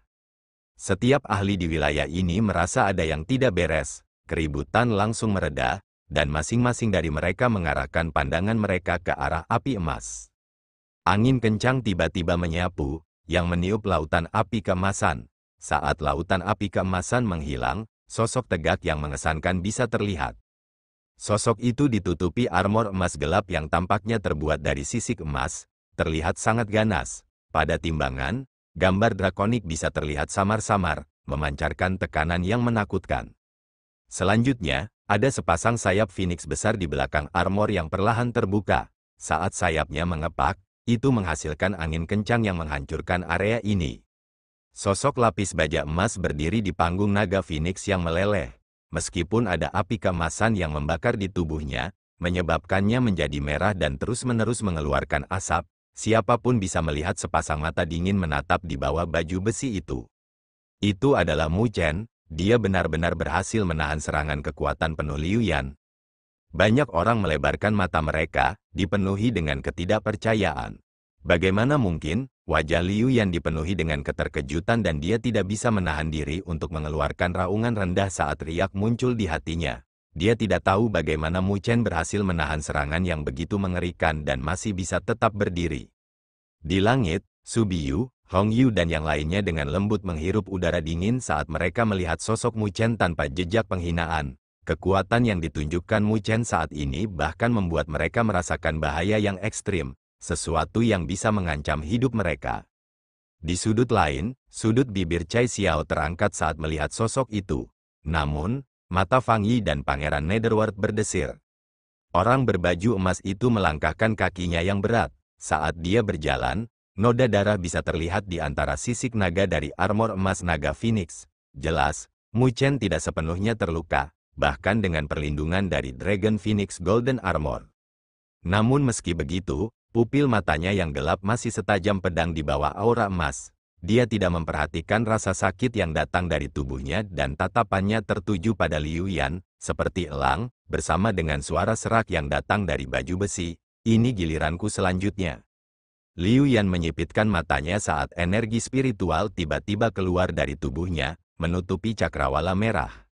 Setiap ahli di wilayah ini merasa ada yang tidak beres, keributan langsung mereda, dan masing-masing dari mereka mengarahkan pandangan mereka ke arah api emas. Angin kencang tiba-tiba menyapu, yang meniup lautan api keemasan. Saat lautan api keemasan menghilang, sosok tegak yang mengesankan bisa terlihat. Sosok itu ditutupi armor emas gelap yang tampaknya terbuat dari sisik emas, terlihat sangat ganas. Pada timbangan, gambar drakonik bisa terlihat samar-samar, memancarkan tekanan yang menakutkan. Selanjutnya, ada sepasang sayap Phoenix besar di belakang armor yang perlahan terbuka. Saat sayapnya mengepak, itu menghasilkan angin kencang yang menghancurkan area ini. Sosok lapis baja emas berdiri di panggung naga Phoenix yang meleleh. Meskipun ada api keemasan yang membakar di tubuhnya, menyebabkannya menjadi merah dan terus-menerus mengeluarkan asap, siapapun bisa melihat sepasang mata dingin menatap di bawah baju besi itu. Itu adalah Mu Chen, dia benar-benar berhasil menahan serangan kekuatan penuh Liu Yan. Banyak orang melebarkan mata mereka, dipenuhi dengan ketidakpercayaan. Bagaimana mungkin, wajah Liu Yan dipenuhi dengan keterkejutan dan dia tidak bisa menahan diri untuk mengeluarkan raungan rendah saat riak muncul di hatinya. Dia tidak tahu bagaimana Mu Chen berhasil menahan serangan yang begitu mengerikan dan masih bisa tetap berdiri. Di langit, Su Biyu, Hong Yu dan yang lainnya dengan lembut menghirup udara dingin saat mereka melihat sosok Mu Chen tanpa jejak penghinaan. Kekuatan yang ditunjukkan Mu Chen saat ini bahkan membuat mereka merasakan bahaya yang ekstrim, sesuatu yang bisa mengancam hidup mereka. Di sudut lain, sudut bibir Cai Xiao terangkat saat melihat sosok itu. Namun, mata Fang Yi dan Pangeran Netherworld berdesir. Orang berbaju emas itu melangkahkan kakinya yang berat. Saat dia berjalan, noda darah bisa terlihat di antara sisik naga dari armor emas naga Phoenix. Jelas, Mu Chen tidak sepenuhnya terluka, bahkan dengan perlindungan dari Dragon Phoenix Golden Armor. Namun meski begitu, pupil matanya yang gelap masih setajam pedang di bawah aura emas. Dia tidak memperhatikan rasa sakit yang datang dari tubuhnya dan tatapannya tertuju pada Liu Yan, seperti elang, bersama dengan suara serak yang datang dari baju besi. Ini giliranku selanjutnya. Liu Yan menyipitkan matanya saat energi spiritual tiba-tiba keluar dari tubuhnya, menutupi cakrawala merah.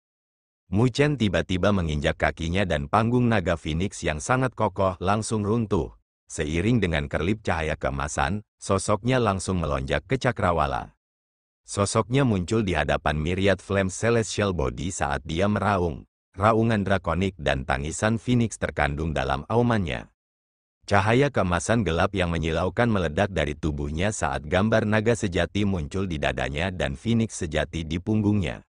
Mu Chen tiba-tiba menginjak kakinya dan panggung naga Phoenix yang sangat kokoh langsung runtuh. Seiring dengan kerlip cahaya keemasan, sosoknya langsung melonjak ke cakrawala. Sosoknya muncul di hadapan Myriad Flames Celestial Body saat dia meraung. Raungan drakonik dan tangisan Phoenix terkandung dalam aumannya. Cahaya keemasan gelap yang menyilaukan meledak dari tubuhnya saat gambar naga sejati muncul di dadanya dan Phoenix sejati di punggungnya.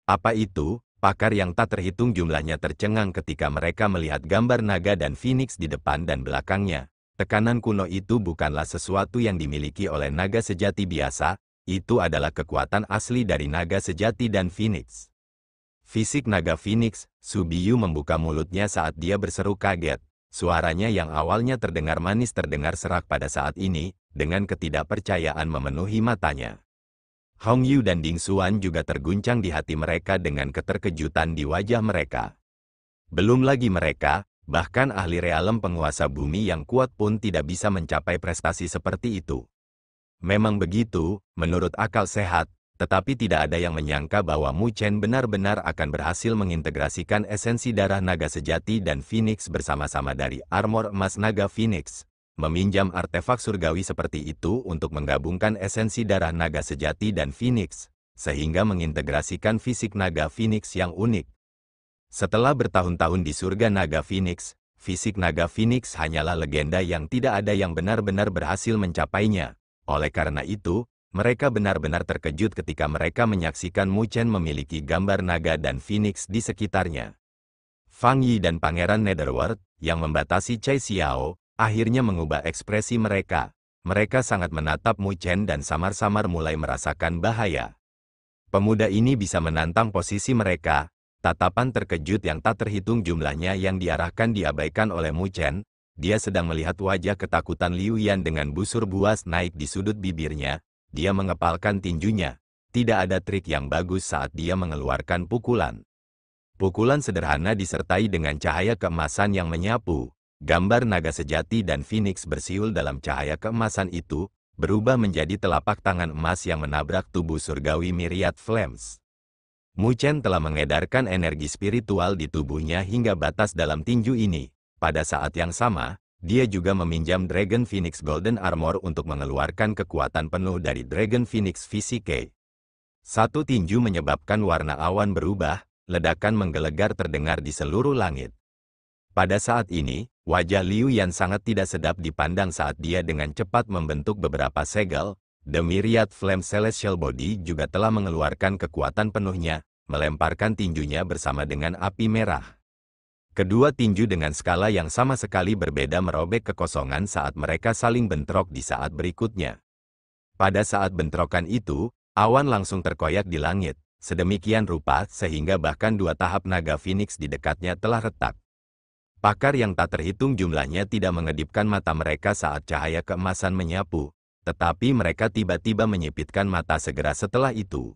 Apa itu? Pakar yang tak terhitung jumlahnya tercengang ketika mereka melihat gambar naga dan Phoenix di depan dan belakangnya. Tekanan kuno itu bukanlah sesuatu yang dimiliki oleh naga sejati biasa, Itu adalah kekuatan asli dari naga sejati dan Phoenix. Fisik naga Phoenix, Su Biyu membuka mulutnya saat dia berseru kaget. Suaranya yang awalnya terdengar manis terdengar serak pada saat ini, dengan ketidakpercayaan memenuhi matanya. Hong Yu dan Ding Xuan juga terguncang di hati mereka dengan keterkejutan di wajah mereka. Belum lagi mereka, bahkan ahli realem penguasa bumi yang kuat pun tidak bisa mencapai prestasi seperti itu. Memang begitu, menurut akal sehat, tetapi tidak ada yang menyangka bahwa Mu Chen benar-benar akan berhasil mengintegrasikan esensi darah naga sejati dan Phoenix bersama-sama dari armor emas naga Phoenix. Meminjam artefak surgawi seperti itu untuk menggabungkan esensi darah naga sejati dan Phoenix, sehingga mengintegrasikan fisik naga Phoenix yang unik. Setelah bertahun-tahun di surga naga Phoenix, fisik naga Phoenix hanyalah legenda yang tidak ada yang benar-benar berhasil mencapainya. Oleh karena itu, mereka benar-benar terkejut ketika mereka menyaksikan Mu Chen memiliki gambar naga dan Phoenix di sekitarnya. Fang Yi dan Pangeran Netherworld, yang membatasi Cai Xiao, akhirnya mengubah ekspresi mereka. Mereka sangat menatap Mu Chen dan samar-samar mulai merasakan bahaya. Pemuda ini bisa menantang posisi mereka. Tatapan terkejut yang tak terhitung jumlahnya yang diarahkan diabaikan oleh Mu Chen. Dia sedang melihat wajah ketakutan Liu Yan dengan busur buas naik di sudut bibirnya. Dia mengepalkan tinjunya. Tidak ada trik yang bagus saat dia mengeluarkan pukulan. Pukulan sederhana disertai dengan cahaya keemasan yang menyapu. Gambar naga sejati dan Phoenix bersiul dalam cahaya keemasan itu, berubah menjadi telapak tangan emas yang menabrak tubuh surgawi Myriad Flames. Mu Chen telah mengedarkan energi spiritual di tubuhnya hingga batas dalam tinju ini. Pada saat yang sama, dia juga meminjam Dragon Phoenix Golden Armor untuk mengeluarkan kekuatan penuh dari Dragon Phoenix Physique. Satu tinju menyebabkan warna awan berubah, ledakan menggelegar terdengar di seluruh langit. Pada saat ini, wajah Liu Yan sangat tidak sedap dipandang saat dia dengan cepat membentuk beberapa segel. The Myriad Flame Celestial Body juga telah mengeluarkan kekuatan penuhnya, melemparkan tinjunya bersama dengan api merah. Kedua tinju dengan skala yang sama sekali berbeda merobek kekosongan saat mereka saling bentrok di saat berikutnya. Pada saat bentrokan itu, awan langsung terkoyak di langit, sedemikian rupa sehingga bahkan dua tahap naga Phoenix di dekatnya telah retak. Pakar yang tak terhitung jumlahnya tidak mengedipkan mata mereka saat cahaya keemasan menyapu, tetapi mereka tiba-tiba menyipitkan mata segera setelah itu.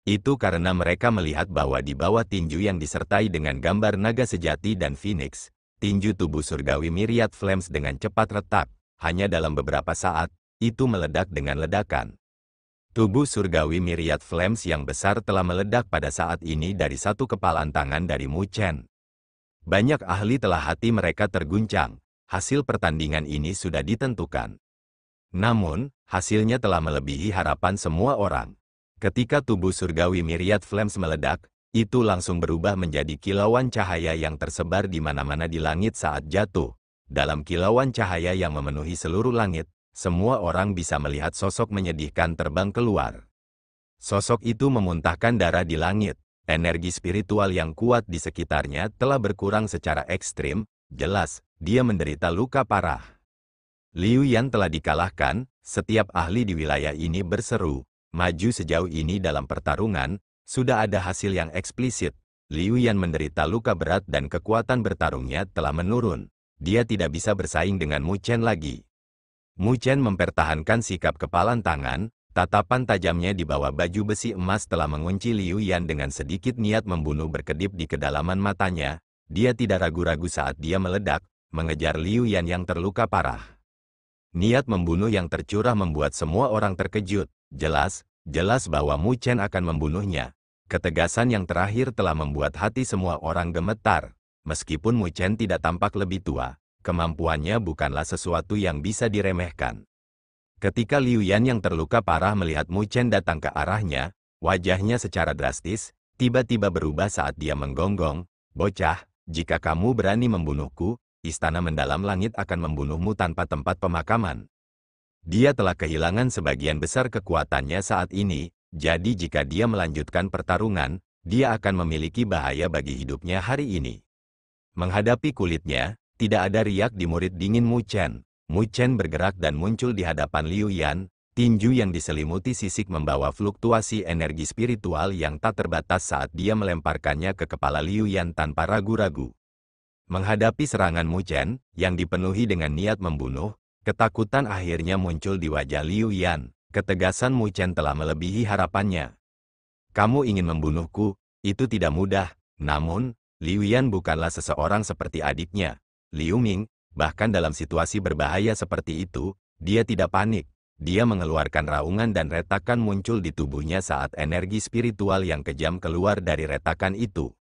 Itu karena mereka melihat bahwa di bawah tinju yang disertai dengan gambar naga sejati dan Phoenix, tinju tubuh surgawi Myriad Flames dengan cepat retak. Hanya dalam beberapa saat, itu meledak dengan ledakan. Tubuh surgawi Myriad Flames yang besar telah meledak pada saat ini dari satu kepalan tangan dari Mu Chen. Banyak ahli telah hati mereka terguncang. Hasil pertandingan ini sudah ditentukan. Namun, hasilnya telah melebihi harapan semua orang. Ketika tubuh surgawi Myriad Flames meledak, itu langsung berubah menjadi kilauan cahaya yang tersebar di mana-mana di langit saat jatuh. Dalam kilauan cahaya yang memenuhi seluruh langit, semua orang bisa melihat sosok menyedihkan terbang keluar. Sosok itu memuntahkan darah di langit. Energi spiritual yang kuat di sekitarnya telah berkurang secara ekstrim. Jelas, dia menderita luka parah. Liu Yan telah dikalahkan. Setiap ahli di wilayah ini berseru. Maju sejauh ini dalam pertarungan, sudah ada hasil yang eksplisit. Liu Yan menderita luka berat dan kekuatan bertarungnya telah menurun. Dia tidak bisa bersaing dengan Mu Chen lagi. Mu Chen mempertahankan sikap kepalan tangan, tatapan tajamnya di bawah baju besi emas telah mengunci Liu Yan dengan sedikit niat membunuh berkedip di kedalaman matanya. Dia tidak ragu-ragu saat dia meledak, mengejar Liu Yan yang terluka parah. Niat membunuh yang tercurah membuat semua orang terkejut. Jelas bahwa Mu Chen akan membunuhnya. Ketegasan yang terakhir telah membuat hati semua orang gemetar. Meskipun Mu Chen tidak tampak lebih tua, kemampuannya bukanlah sesuatu yang bisa diremehkan. Ketika Liu Yan yang terluka parah melihat Mu Chen datang ke arahnya, wajahnya secara drastis, tiba-tiba berubah saat dia menggonggong, "Bocah, jika kamu berani membunuhku, istana mendalam langit akan membunuhmu tanpa tempat pemakaman." Dia telah kehilangan sebagian besar kekuatannya saat ini, jadi jika dia melanjutkan pertarungan, dia akan memiliki bahaya bagi hidupnya hari ini. Menghadapi kulitnya, tidak ada riak di murid dingin Mu Chen. Mu Chen bergerak dan muncul di hadapan Liu Yan. Tinju yang diselimuti sisik membawa fluktuasi energi spiritual yang tak terbatas saat dia melemparkannya ke kepala Liu Yan tanpa ragu-ragu. Menghadapi serangan Mu Chen, yang dipenuhi dengan niat membunuh, ketakutan akhirnya muncul di wajah Liu Yan. Ketegasan Mu Chen telah melebihi harapannya. Kamu ingin membunuhku, itu tidak mudah. Namun, Liu Yan bukanlah seseorang seperti adiknya, Liu Ming. Bahkan dalam situasi berbahaya seperti itu, dia tidak panik. Dia mengeluarkan raungan dan retakan muncul di tubuhnya saat energi spiritual yang kejam keluar dari retakan itu.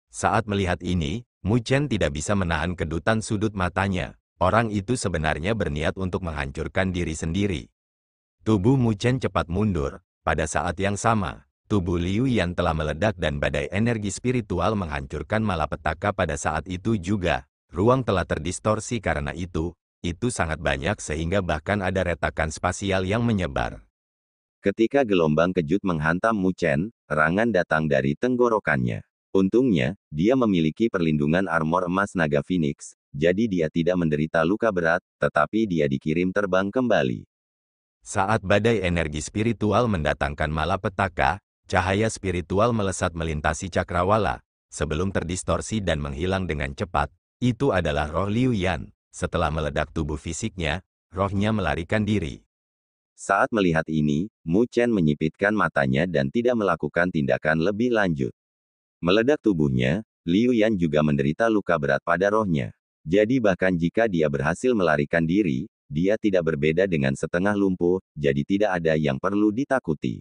Saat melihat ini, Mu Chen tidak bisa menahan kedutan sudut matanya. Orang itu sebenarnya berniat untuk menghancurkan diri sendiri. Tubuh Mu Chen cepat mundur. Pada saat yang sama, tubuh Liu Yan telah meledak dan badai energi spiritual menghancurkan malapetaka pada saat itu juga. Ruang telah terdistorsi karena itu sangat banyak sehingga bahkan ada retakan spasial yang menyebar. Ketika gelombang kejut menghantam Mu Chen, serangan datang dari tenggorokannya. Untungnya, dia memiliki perlindungan armor emas naga Phoenix, jadi dia tidak menderita luka berat, tetapi dia dikirim terbang kembali. Saat badai energi spiritual mendatangkan malapetaka, cahaya spiritual melesat melintasi cakrawala, sebelum terdistorsi dan menghilang dengan cepat. Itu adalah roh Liu Yan. Setelah meledak tubuh fisiknya, rohnya melarikan diri. Saat melihat ini, Mu Chen menyipitkan matanya dan tidak melakukan tindakan lebih lanjut. Meledak tubuhnya, Liu Yan juga menderita luka berat pada rohnya. Jadi bahkan jika dia berhasil melarikan diri, dia tidak berbeda dengan setengah lumpuh, jadi tidak ada yang perlu ditakuti.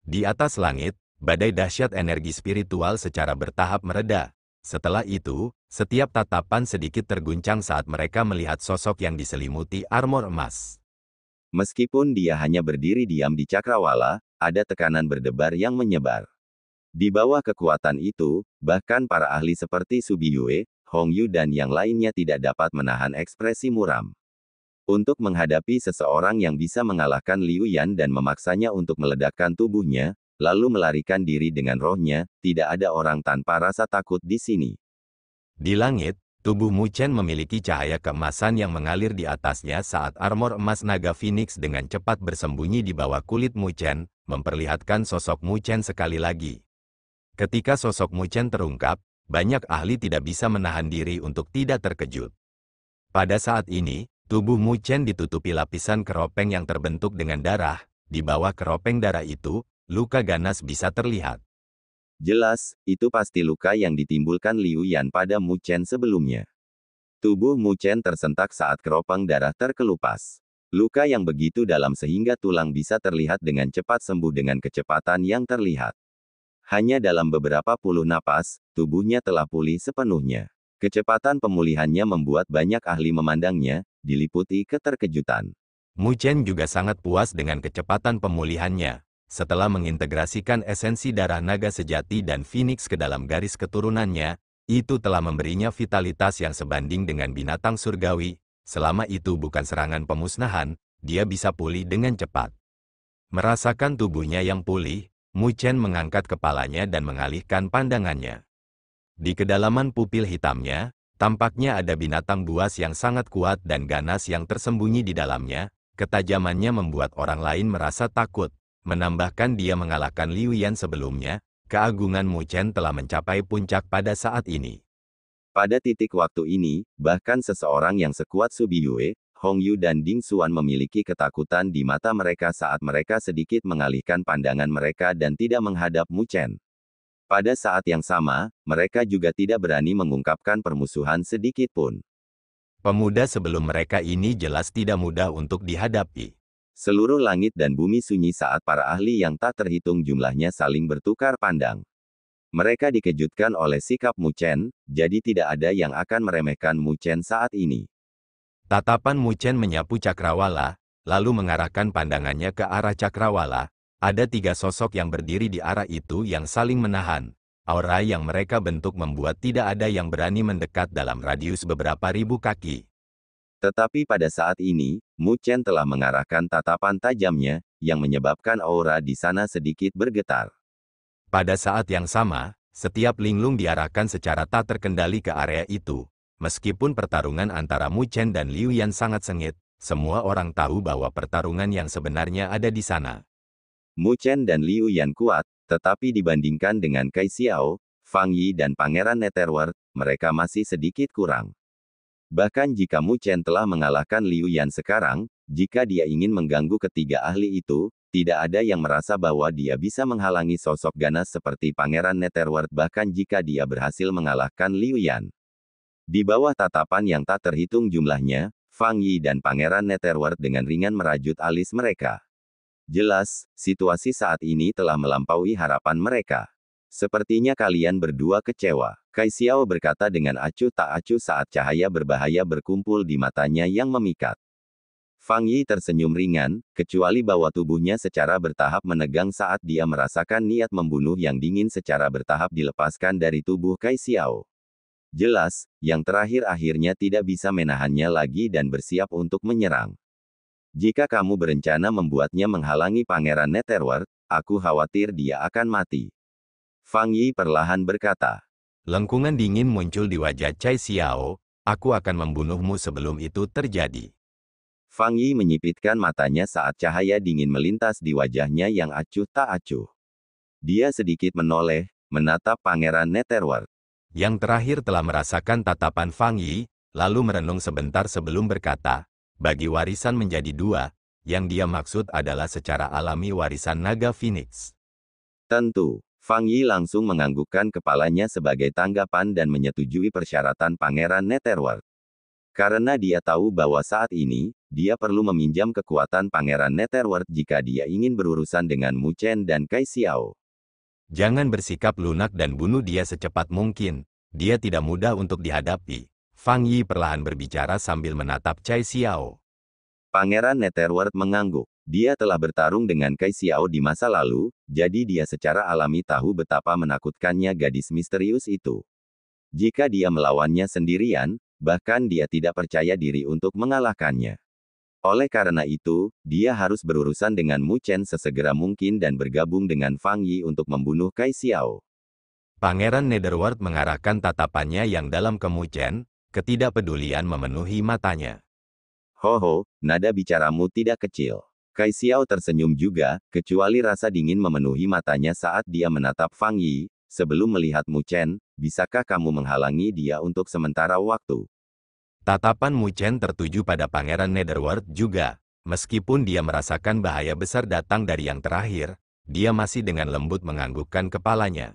Di atas langit, badai dahsyat energi spiritual secara bertahap mereda. Setelah itu, setiap tatapan sedikit terguncang saat mereka melihat sosok yang diselimuti armor emas. Meskipun dia hanya berdiri diam di cakrawala, ada tekanan berdebar yang menyebar. Di bawah kekuatan itu, bahkan para ahli seperti Su Biyue, Hong Yu dan yang lainnya tidak dapat menahan ekspresi muram. Untuk menghadapi seseorang yang bisa mengalahkan Liu Yan dan memaksanya untuk meledakkan tubuhnya, lalu melarikan diri dengan rohnya, tidak ada orang tanpa rasa takut di sini. Di langit, tubuh Mu Chen memiliki cahaya keemasan yang mengalir di atasnya saat armor emas naga Phoenix dengan cepat bersembunyi di bawah kulit Mu Chen, memperlihatkan sosok Mu Chen sekali lagi. Ketika sosok Mu Chen terungkap, banyak ahli tidak bisa menahan diri untuk tidak terkejut. Pada saat ini, tubuh Mu Chen ditutupi lapisan keropeng yang terbentuk dengan darah. Di bawah keropeng darah itu, luka ganas bisa terlihat. Jelas, itu pasti luka yang ditimbulkan Liu Yan pada Mu Chen sebelumnya. Tubuh Mu Chen tersentak saat keropeng darah terkelupas. Luka yang begitu dalam sehingga tulang bisa terlihat dengan cepat sembuh dengan kecepatan yang terlihat. Hanya dalam beberapa puluh napas, tubuhnya telah pulih sepenuhnya. Kecepatan pemulihannya membuat banyak ahli memandangnya, diliputi keterkejutan. Mu Chen juga sangat puas dengan kecepatan pemulihannya. Setelah mengintegrasikan esensi darah naga sejati dan Phoenix ke dalam garis keturunannya, itu telah memberinya vitalitas yang sebanding dengan binatang surgawi. Selama itu bukan serangan pemusnahan, dia bisa pulih dengan cepat. Merasakan tubuhnya yang pulih, Mu Chen mengangkat kepalanya dan mengalihkan pandangannya. Di kedalaman pupil hitamnya, tampaknya ada binatang buas yang sangat kuat dan ganas yang tersembunyi di dalamnya. Ketajamannya membuat orang lain merasa takut. Menambahkan dia mengalahkan Liu Yan sebelumnya, keagungan Mu Chen telah mencapai puncak pada saat ini. Pada titik waktu ini, bahkan seseorang yang sekuat Su Biyue, Hong Yu dan Ding Xuan memiliki ketakutan di mata mereka saat mereka sedikit mengalihkan pandangan mereka dan tidak menghadap Mu Chen. Pada saat yang sama, mereka juga tidak berani mengungkapkan permusuhan sedikit pun. Pemuda sebelum mereka ini jelas tidak mudah untuk dihadapi. Seluruh langit dan bumi sunyi saat para ahli yang tak terhitung jumlahnya saling bertukar pandang. Mereka dikejutkan oleh sikap Mu Chen, jadi tidak ada yang akan meremehkan Mu Chen saat ini. Tatapan Mu Chen menyapu cakrawala, lalu mengarahkan pandangannya ke arah cakrawala. Ada tiga sosok yang berdiri di arah itu yang saling menahan. Aura yang mereka bentuk membuat tidak ada yang berani mendekat dalam radius beberapa ribu kaki. Tetapi pada saat ini, Mu Chen telah mengarahkan tatapan tajamnya, yang menyebabkan aura di sana sedikit bergetar. Pada saat yang sama, setiap linglung diarahkan secara tak terkendali ke area itu. Meskipun pertarungan antara Mu Chen dan Liu Yan sangat sengit, semua orang tahu bahwa pertarungan yang sebenarnya ada di sana. Mu Chen dan Liu Yan kuat, tetapi dibandingkan dengan Kai Xiao, Fang Yi dan Pangeran Netherworld, mereka masih sedikit kurang. Bahkan jika Mu Chen telah mengalahkan Liu Yan sekarang, jika dia ingin mengganggu ketiga ahli itu, tidak ada yang merasa bahwa dia bisa menghalangi sosok ganas seperti Pangeran Netherworld bahkan jika dia berhasil mengalahkan Liu Yan. Di bawah tatapan yang tak terhitung jumlahnya, Fang Yi dan Pangeran Netherworld dengan ringan merajut alis mereka. Jelas, situasi saat ini telah melampaui harapan mereka. Sepertinya kalian berdua kecewa. Kai Xiao berkata dengan acuh tak acuh saat cahaya berbahaya berkumpul di matanya yang memikat. Fang Yi tersenyum ringan, kecuali bahwa tubuhnya secara bertahap menegang saat dia merasakan niat membunuh yang dingin secara bertahap dilepaskan dari tubuh Kai Xiao. Jelas, yang terakhir akhirnya tidak bisa menahannya lagi dan bersiap untuk menyerang. Jika kamu berencana membuatnya menghalangi Pangeran Netherworld, aku khawatir dia akan mati. Fang Yi perlahan berkata. Lengkungan dingin muncul di wajah Cai Xiao, aku akan membunuhmu sebelum itu terjadi. Fang Yi menyipitkan matanya saat cahaya dingin melintas di wajahnya yang acuh tak acuh. Dia sedikit menoleh, menatap Pangeran Netherworld. Yang terakhir telah merasakan tatapan Fang Yi, lalu merenung sebentar sebelum berkata, bagi warisan menjadi dua, yang dia maksud adalah secara alami warisan naga Phoenix. Tentu, Fang Yi langsung menganggukkan kepalanya sebagai tanggapan dan menyetujui persyaratan Pangeran Netherworld. Karena dia tahu bahwa saat ini, dia perlu meminjam kekuatan Pangeran Netherworld jika dia ingin berurusan dengan Mu Chen dan Kai Xiao. Jangan bersikap lunak dan bunuh dia secepat mungkin. Dia tidak mudah untuk dihadapi. Fang Yi perlahan berbicara sambil menatap Cai Xiao. Pangeran Netherworld mengangguk. Dia telah bertarung dengan Kai Xiao di masa lalu, jadi dia secara alami tahu betapa menakutkannya gadis misterius itu. Jika dia melawannya sendirian, bahkan dia tidak percaya diri untuk mengalahkannya. Oleh karena itu, dia harus berurusan dengan Mu Chen sesegera mungkin dan bergabung dengan Fang Yi untuk membunuh Kai Xiao. Pangeran Netherworld mengarahkan tatapannya yang dalam ke Mu Chen, ketidakpedulian memenuhi matanya. Ho, nada bicaramu tidak kecil. Kai Xiao tersenyum juga, kecuali rasa dingin memenuhi matanya saat dia menatap Fang Yi. Sebelum melihat Mu Chen, bisakah kamu menghalangi dia untuk sementara waktu? Tatapan Mu Chen tertuju pada Pangeran Netherworld juga. Meskipun dia merasakan bahaya besar datang dari yang terakhir, dia masih dengan lembut menganggukkan kepalanya.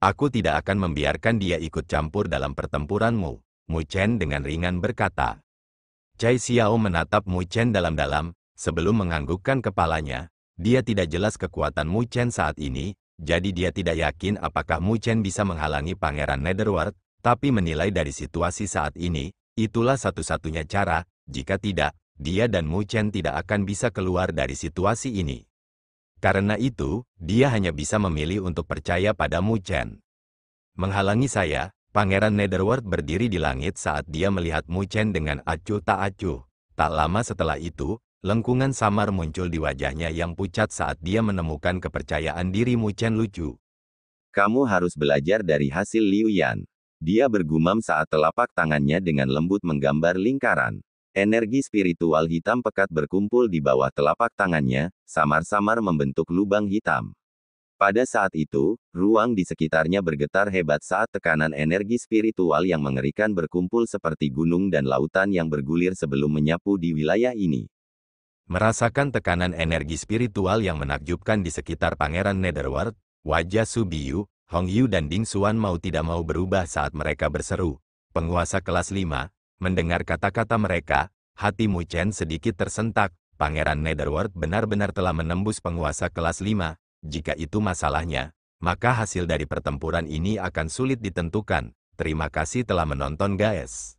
Aku tidak akan membiarkan dia ikut campur dalam pertempuranmu, Mu Chen dengan ringan berkata. Cai Xiao menatap Mu Chen dalam-dalam, sebelum menganggukkan kepalanya. Dia tidak jelas kekuatan Mu Chen saat ini, jadi dia tidak yakin apakah Mu Chen bisa menghalangi Pangeran Netherworld, tapi menilai dari situasi saat ini, itulah satu-satunya cara, jika tidak, dia dan Mu Chen tidak akan bisa keluar dari situasi ini. Karena itu, dia hanya bisa memilih untuk percaya pada Mu Chen. Menghalangi saya, Pangeran Netherworld berdiri di langit saat dia melihat Mu Chen dengan acuh tak acuh. Tak lama setelah itu, lengkungan samar muncul di wajahnya yang pucat saat dia menemukan kepercayaan diri Mu Chen lucu. Kamu harus belajar dari hasil Liu Yan. Dia bergumam saat telapak tangannya dengan lembut menggambar lingkaran. Energi spiritual hitam pekat berkumpul di bawah telapak tangannya, samar-samar membentuk lubang hitam. Pada saat itu, ruang di sekitarnya bergetar hebat saat tekanan energi spiritual yang mengerikan berkumpul seperti gunung dan lautan yang bergulir sebelum menyapu di wilayah ini. Merasakan tekanan energi spiritual yang menakjubkan di sekitar Pangeran Netherworld, wajah Su Biu, Hong Yu dan Ding Xuan mau tidak mau berubah saat mereka berseru. Penguasa kelas 5, mendengar kata-kata mereka, hati Mu Chen sedikit tersentak. Pangeran Netherworld benar-benar telah menembus penguasa kelas 5. Jika itu masalahnya, maka hasil dari pertempuran ini akan sulit ditentukan. Terima kasih telah menonton guys.